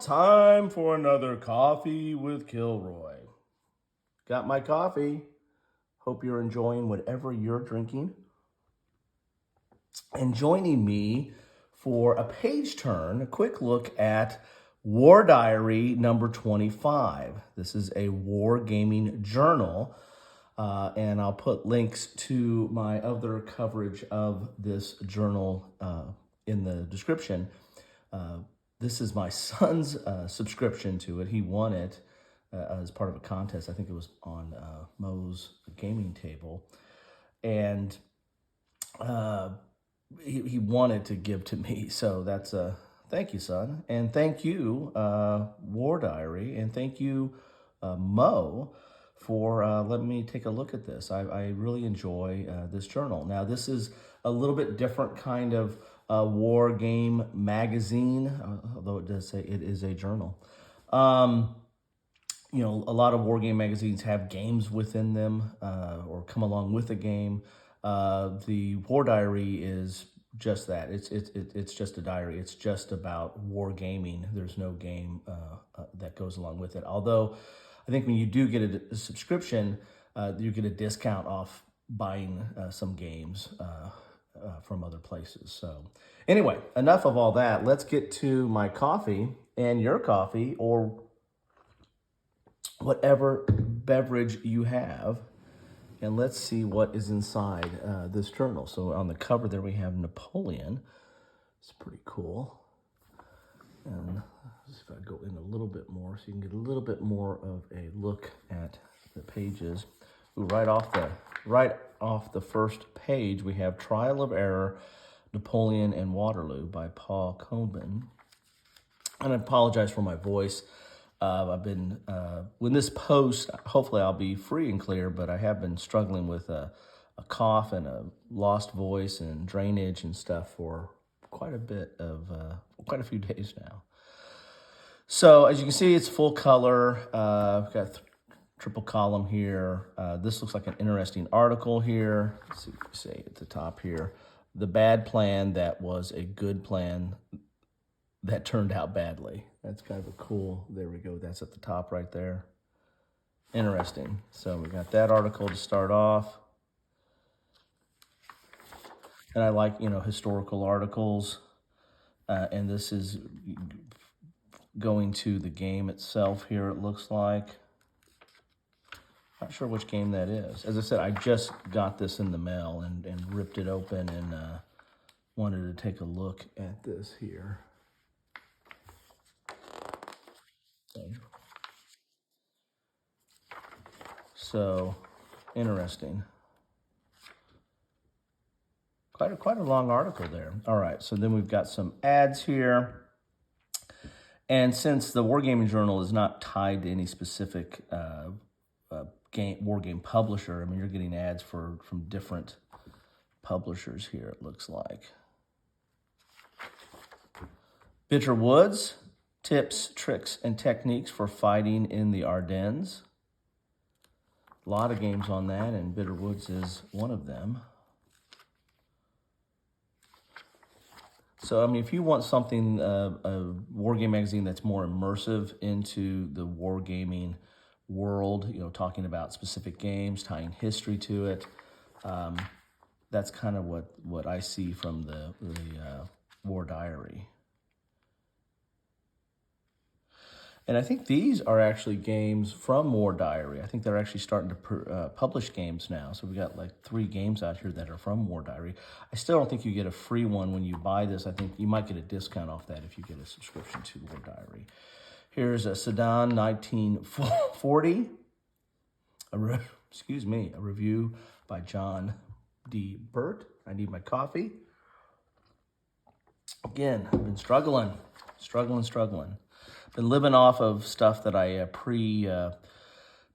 time for another Coffee with Kilroy. Got my coffee. Hope you're enjoying whatever you're drinking. And joining me for a page turn, a quick look at War Diary number 25. This is a war gaming journal, and I'll put links to my other coverage of this journal in the description. This is my son's subscription to it. He won it as part of a contest. I think it was on Mo's gaming table. And he wanted to give to me. So that's a thank you, son. And thank you, War Diary. And thank you, Mo, for letting me take a look at this. I really enjoy this journal. Now, this is a little bit different kind of war game magazine, although it does say it is a journal. You know, a lot of war game magazines have games within them or come along with a game. The War Diary is just that. It's just a diary. It's just about war gaming. There's no game that goes along with it. Although I think when you do get a subscription, you get a discount off buying some games from other places. So anyway, enough of all that. Let's get to my coffee and your coffee or whatever beverage you have. And let's see what is inside this journal. So on the cover there we have Napoleon. It's pretty cool. And let's see if I go in a little bit more so you can get a little bit more of a look at the pages. Ooh, right off the first page, we have Trial of Error, Napoleon and Waterloo by Paul Coben. And I apologize for my voice. I've been, when this post, hopefully I'll be free and clear, but I have been struggling with a cough and a lost voice and drainage and stuff for quite a few days now. So as you can see, it's full color. I've got triple column here. This looks like an interesting article here. Let's see what you say at the top here. The bad plan that was a good plan that turned out badly. That's kind of a cool, there we go. That's at the top right there. Interesting. So we got that article to start off. And I like, historical articles. And this is going to the game itself here, it looks like. Not sure which game that is. As I said, I just got this in the mail and ripped it open and wanted to take a look at this here. So, interesting. Quite a long article there. All right, so then we've got some ads here. And since the Wargaming Journal is not tied to any specific war game publisher, I mean, you're getting ads from different publishers here, it looks like. Bitter Woods, tips, tricks, and techniques for fighting in the Ardennes. A lot of games on that, and Bitter Woods is one of them. So, I mean, if you want something, a war game magazine that's more immersive into the wargaming world, talking about specific games, tying history to it, that's kind of what I see from the War Diary. And I think these are actually games from War Diary. I think they're actually starting to publish games now. So we got like 3 games out here that are from War Diary. I still don't think you get a free one when you buy this. I think you might get a discount off that if you get a subscription to War Diary. Here's a Sedan 1940. A review by John D. Burt. I need my coffee. Again, I've been struggling. Been living off of stuff that I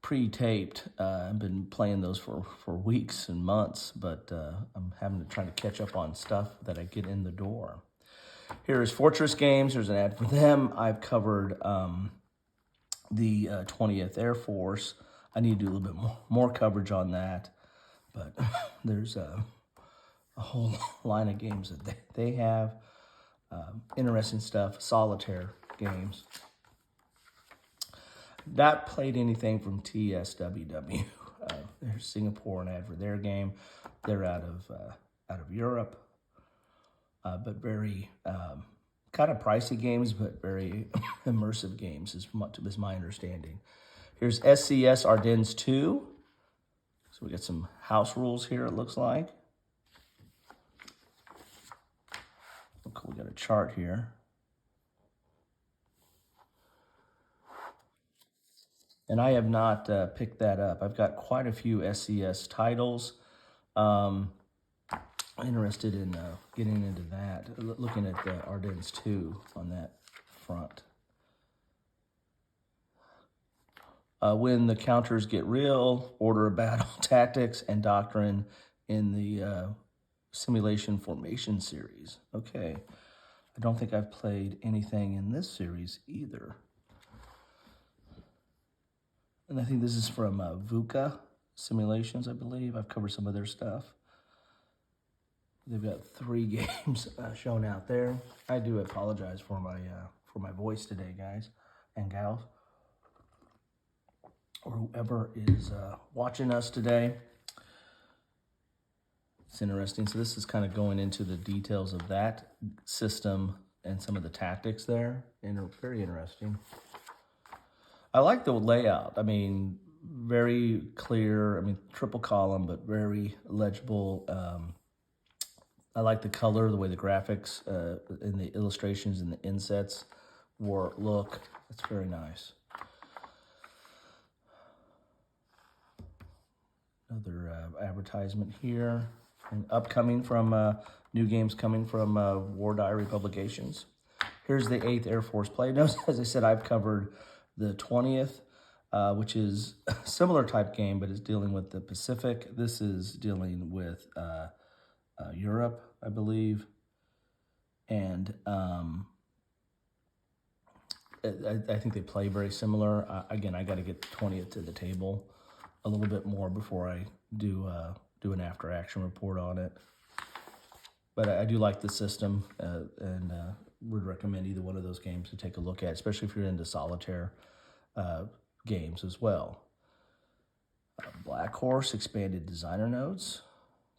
pre-taped. I've been playing those for weeks and months, but I'm trying to catch up on stuff that I get in the door. Here is Fortress Games. There's an ad for them. I've covered the 20th Air Force. I need to do a little bit more coverage on that, but there's a whole line of games that they have. Interesting stuff, solitaire games. not played anything from TSWW. They're Singapore, an ad for their game. They're out of Europe, but very kind of pricey games, but very immersive games is my understanding. Here's SCS Ardennes 2. So we got some house rules here, it looks like. Okay, we got a chart here. And I have not picked that up. I've got quite a few SCS titles. Interested in getting into that. Looking at the Ardennes 2 on that front. When the counters get real, order of battle tactics and doctrine in the simulation formation series. Okay. I don't think I've played anything in this series either. And I think this is from VUCA Simulations, I believe. I've covered some of their stuff. They've got 3 games shown out there. I do apologize for my voice today, guys and gals, or whoever is watching us today. It's interesting. So this is kind of going into the details of that system and some of the tactics there, and very interesting. I like the layout. I mean, very clear. I mean, triple column, but very legible. I like the color, the way the graphics and the illustrations and the insets look. It's very nice. Another advertisement here. And upcoming from new games coming from War Diary Publications. Here's the 8th Air Force Play Notes. As I said, I've covered the 20th, which is a similar type game, but it's dealing with the Pacific. This is dealing with Europe, I believe. And I think they play very similar. Again, I got to get the 20th to the table a little bit more before I do an after-action report on it. But I do like the system and would recommend either one of those games to take a look at, especially if you're into solitaire games as well. Black Horse Expanded Designer Nodes.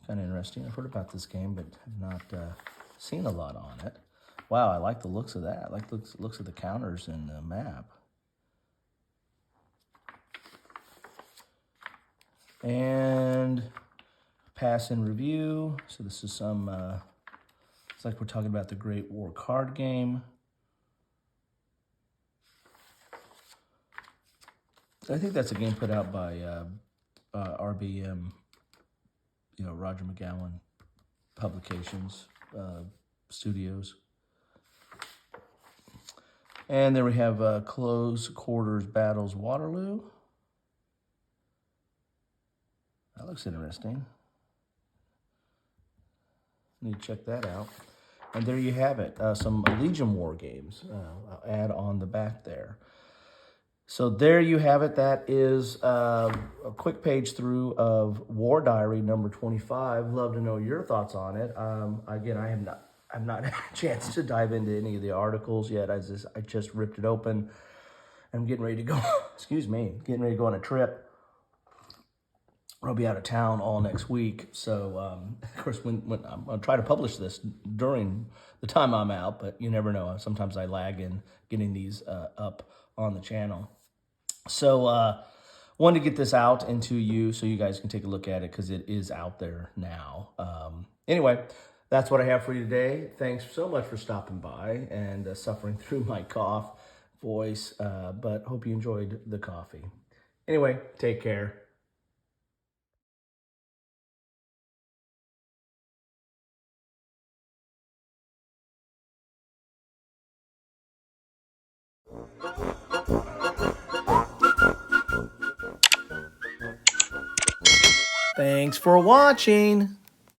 Kind of interesting. I've heard about this game, but have not seen a lot on it. Wow, I like the looks of that. I like the looks of the counters and the map. And pass and review. So this is some, it's like we're talking about the Great War card game. I think that's a game put out by RBM, Roger McGowan Publications Studios. And then we have Close Quarters Battles Waterloo. That looks interesting. Need to check that out. And there you have it. Some Legion War games. I'll add on the back there. So there you have it. That is a quick page through of War Diary number 25. Love to know your thoughts on it. Again, I've not had a chance to dive into any of the articles yet. I just ripped it open. I'm getting ready to go. Getting ready to go on a trip. I'll be out of town all next week. So, of course, when I'll try to publish this during the time I'm out, but you never know. Sometimes I lag in getting these up on the channel. So, wanted to get this out into you so you guys can take a look at it because it is out there now. Anyway, that's what I have for you today. Thanks so much for stopping by and suffering through my cough voice, but hope you enjoyed the coffee. Anyway, take care. Thanks for watching.